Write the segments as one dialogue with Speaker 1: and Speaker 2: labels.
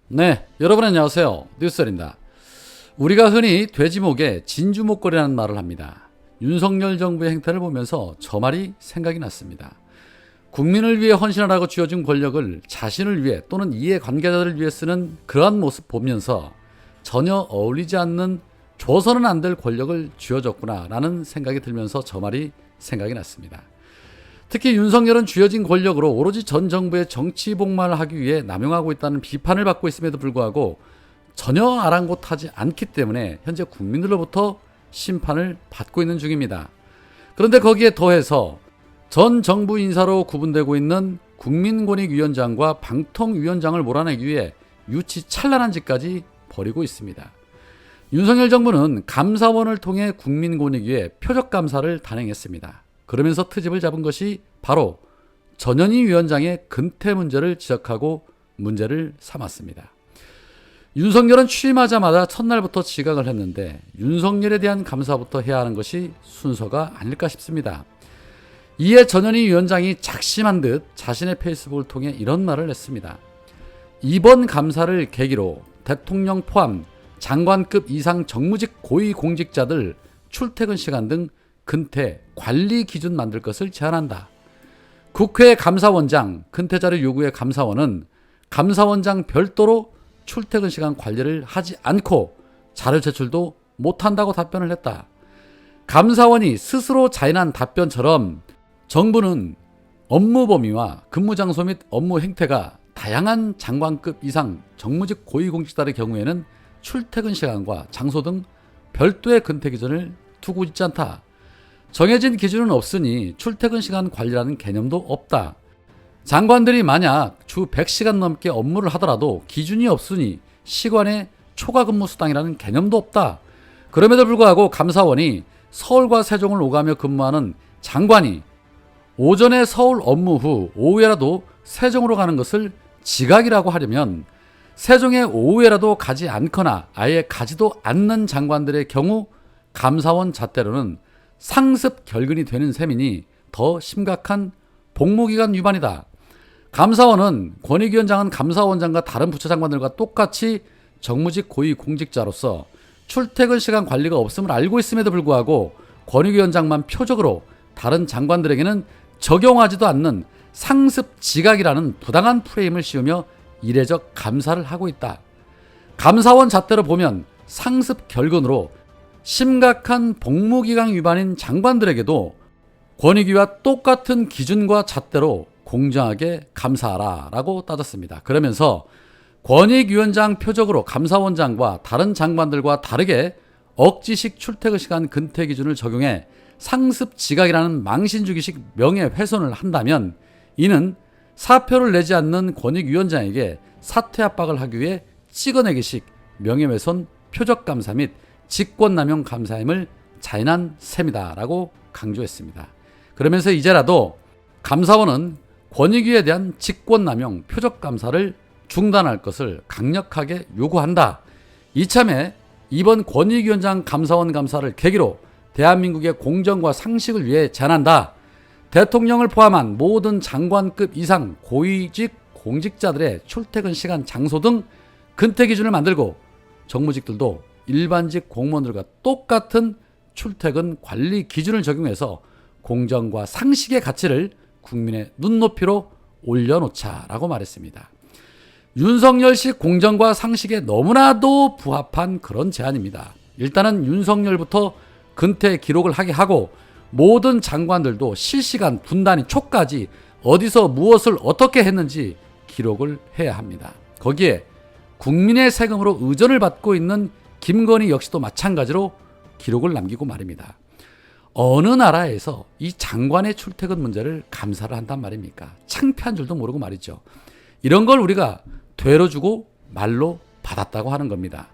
Speaker 1: 네, 여러분 안녕하세요. 뉴스입니다. 우리가 흔히 돼지목에 진주목걸이라는 말을 합니다. 윤석열 정부의 행태를 보면서 저 말이 생각이 났습니다. 국민을 위해 헌신하라고 쥐어준 권력을 자신을 위해 또는 이해관계자들을 위해 쓰는 그러한 모습 보면서 전혀 어울리지 않는 줘서는 안 될 권력을 쥐어줬구나 라는 생각이 들면서 저 말이 생각이 났습니다. 특히 윤석열은 쥐어진 권력으로 오로지 전 정부의 정치 복만을 하기 위해 남용하고 있다는 비판을 받고 있음에도 불구하고 전혀 아랑곳하지 않기 때문에 현재 국민들로부터 심판을 받고 있는 중입니다. 그런데 거기에 더해서 전 정부 인사로 구분되고 있는 국민권익위원장과 방통위원장을 몰아내기 위해 유치찬란한 짓까지 벌이고 있습니다. 윤석열 정부는 감사원을 통해 국민권익위에 표적감사를 단행했습니다. 그러면서 트집을 잡은 것이 바로 전현희 위원장의 근태 문제를 지적하고 문제를 삼았습니다. 윤석열은 취임하자마자 첫날부터 지각을 했는데 윤석열에 대한 감사부터 해야 하는 것이 순서가 아닐까 싶습니다. 이에 전현희 위원장이 작심한 듯 자신의 페이스북을 통해 이런 말을 했습니다. 이번 감사를 계기로 대통령 포함 장관급 이상 정무직 고위공직자들 출퇴근 시간 등 근태 관리 기준 만들 것을 제안한다. 국회 감사원장 근태자료 요구의 감사원은 감사원장 별도로 출퇴근 시간 관리를 하지 않고 자료 제출도 못한다고 답변을 했다. 감사원이 스스로 자인한 답변처럼 정부는 업무 범위와 근무 장소 및 업무 행태가 다양한 장관급 이상 정무직 고위공직자의 경우에는 출퇴근 시간과 장소 등 별도의 근태 기준을 두고 있지 않다. 정해진 기준은 없으니 출퇴근 시간 관리라는 개념도 없다. 장관들이 만약 주 100시간 넘게 업무를 하더라도 기준이 없으니 시간의 초과 근무 수당이라는 개념도 없다. 그럼에도 불구하고 감사원이 서울과 세종을 오가며 근무하는 장관이 오전에 서울 업무 후 오후에라도 세종으로 가는 것을 지각이라고 하려면 세종에 오후에라도 가지 않거나 아예 가지도 않는 장관들의 경우 감사원 잣대로는 상습 결근이 되는 셈이니 더 심각한 복무기간 위반이다. 감사원은 권익위원장은 감사원장과 다른 부처장관들과 똑같이 정무직 고위공직자로서 출퇴근 시간 관리가 없음을 알고 있음에도 불구하고 권익위원장만 표적으로 다른 장관들에게는 적용하지도 않는 상습 지각이라는 부당한 프레임을 씌우며 이례적 감사를 하고 있다. 감사원 잣대로 보면 상습 결근으로 심각한 복무기간 위반인 장관들에게도 권익위와 똑같은 기준과 잣대로 공정하게 감사하라 라고 따졌습니다. 그러면서 권익위원장 표적으로 감사원장과 다른 장관들과 다르게 억지식 출퇴근 시간 근태 기준을 적용해 상습 지각이라는 망신주기식 명예훼손을 한다면 이는 사표를 내지 않는 권익위원장에게 사퇴 압박을 하기 위해 찍어내기식 명예훼손 표적감사 및 직권남용 감사임을 자인한 셈이다 라고 강조했습니다. 그러면서 이제라도 감사원은 권익위에 대한 직권남용 표적감사를 중단할 것을 강력하게 요구한다. 이참에 이번 권익위원장 감사원 감사를 계기로 대한민국의 공정과 상식을 위해 제안한다. 대통령을 포함한 모든 장관급 이상 고위직 공직자들의 출퇴근 시간 장소 등 근태 기준을 만들고 정무직들도 일반직 공무원들과 똑같은 출퇴근 관리 기준을 적용해서 공정과 상식의 가치를 국민의 눈높이로 올려놓자라고 말했습니다. 윤석열식 공정과 상식에 너무나도 부합한 그런 제안입니다. 일단은 윤석열부터 근태 기록을 하게 하고 모든 장관들도 실시간 분단위 초까지 어디서 무엇을 어떻게 했는지 기록을 해야 합니다. 거기에 국민의 세금으로 의존을 받고 있는 김건희 역시도 마찬가지로 기록을 남기고 말입니다. 어느 나라에서 이 장관의 출퇴근 문제를 감사를 한단 말입니까? 창피한 줄도 모르고 말이죠. 이런 걸 우리가 되로 주고 말로 받았다고 하는 겁니다.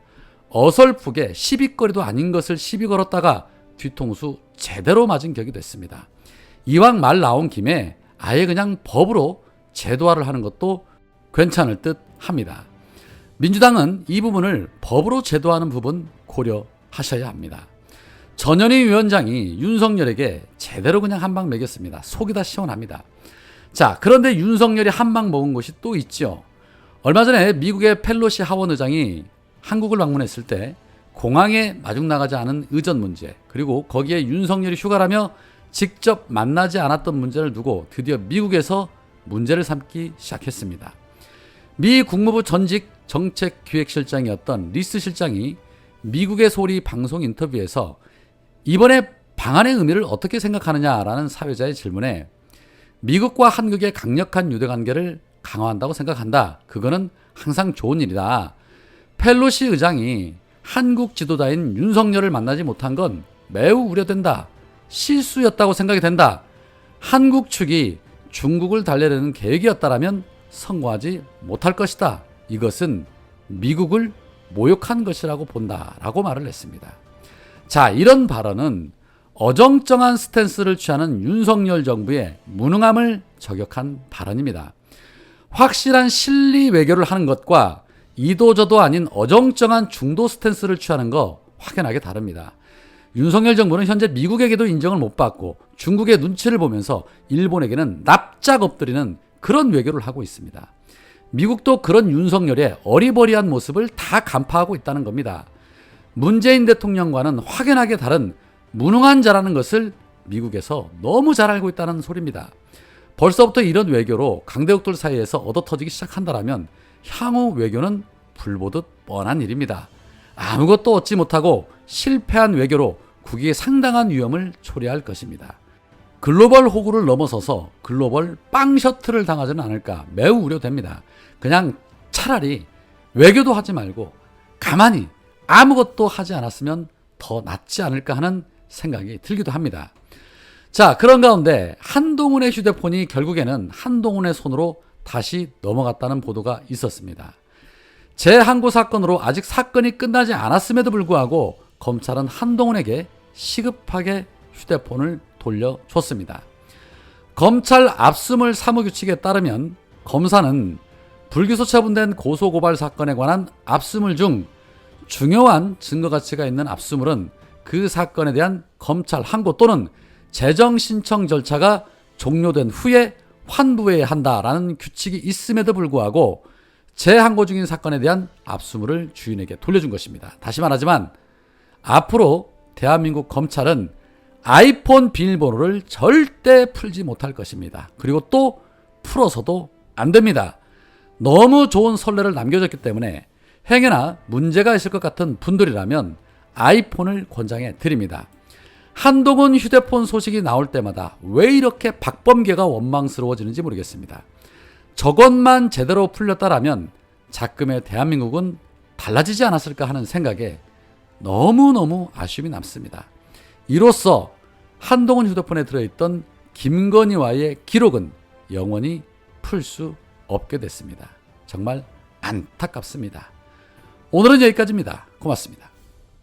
Speaker 1: 어설프게 시비거리도 아닌 것을 시비 걸었다가 뒤통수 제대로 맞은 격이 됐습니다. 이왕 말 나온 김에 아예 그냥 법으로 제도화를 하는 것도 괜찮을 듯 합니다. 민주당은 이 부분을 법으로 제도화하는 부분 고려하셔야 합니다. 전현희 위원장이 윤석열에게 제대로 그냥 한 방 먹였습니다. 속이 다 시원합니다. 자, 그런데 윤석열이 한 방 먹은 것이 또 있죠. 얼마 전에 미국의 펠로시 하원 의장이 한국을 방문했을 때 공항에 마중 나가지 않은 의전 문제, 그리고 거기에 윤석열이 휴가라며 직접 만나지 않았던 문제를 두고 드디어 미국에서 문제를 삼기 시작했습니다. 미 국무부 전직 정책기획실장이었던 리스 실장이 미국의 소리 방송 인터뷰에서 이번에 방한의 의미를 어떻게 생각하느냐라는 사회자의 질문에 미국과 한국의 강력한 유대관계를 강화한다고 생각한다. 그거는 항상 좋은 일이다. 펠로시 의장이 한국 지도자인 윤석열을 만나지 못한 건 매우 우려된다. 실수였다고 생각이 된다. 한국 측이 중국을 달래려는 계획이었다라면 성공하지 못할 것이다. 이것은 미국을 모욕한 것이라고 본다라고 말을 했습니다. 자, 이런 발언은 어정쩡한 스탠스를 취하는 윤석열 정부의 무능함을 저격한 발언입니다. 확실한 실리 외교를 하는 것과 이도저도 아닌 어정쩡한 중도 스탠스를 취하는 거 확연하게 다릅니다. 윤석열 정부는 현재 미국에게도 인정을 못 받고 중국의 눈치를 보면서 일본에게는 납작 엎드리는 그런 외교를 하고 있습니다. 미국도 그런 윤석열의 어리버리한 모습을 다 간파하고 있다는 겁니다. 문재인 대통령과는 확연하게 다른 무능한 자라는 것을 미국에서 너무 잘 알고 있다는 소리입니다. 벌써부터 이런 외교로 강대국들 사이에서 얻어터지기 시작한다면 향후 외교는 불보듯 뻔한 일입니다. 아무것도 얻지 못하고 실패한 외교로 국익에 상당한 위험을 초래할 것입니다. 글로벌 호구를 넘어서서 글로벌 빵 셔틀을 당하지는 않을까 매우 우려됩니다. 그냥 차라리 외교도 하지 말고 가만히 아무것도 하지 않았으면 더 낫지 않을까 하는 생각이 들기도 합니다. 자, 그런 가운데 한동훈의 휴대폰이 결국에는 한동훈의 손으로 다시 넘어갔다는 보도가 있었습니다. 재항고 사건으로 아직 사건이 끝나지 않았음에도 불구하고 검찰은 한동훈에게 시급하게 휴대폰을 돌려줬습니다. 검찰 압수물 사무규칙에 따르면 검사는 불기소 처분된 고소고발 사건에 관한 압수물 중 중요한 증거 가치가 있는 압수물은 그 사건에 대한 검찰 항고 또는 재정 신청 절차가 종료된 후에 환부해야 한다라는 규칙이 있음에도 불구하고 재항고 중인 사건에 대한 압수물을 주인에게 돌려준 것입니다. 다시 말하지만 앞으로 대한민국 검찰은 아이폰 비밀번호를 절대 풀지 못할 것입니다. 그리고 또 풀어서도 안 됩니다. 너무 좋은 선례를 남겨줬기 때문에 행여나 문제가 있을 것 같은 분들이라면 아이폰을 권장해 드립니다. 한동훈 휴대폰 소식이 나올 때마다 왜 이렇게 박범계가 원망스러워지는지 모르겠습니다. 저것만 제대로 풀렸다라면 작금의 대한민국은 달라지지 않았을까 하는 생각에 너무너무 아쉬움이 남습니다. 이로써 한동훈 휴대폰에 들어있던 김건희와의 기록은 영원히 풀 수 없게 됐습니다. 정말 안타깝습니다. 오늘은 여기까지입니다. 고맙습니다.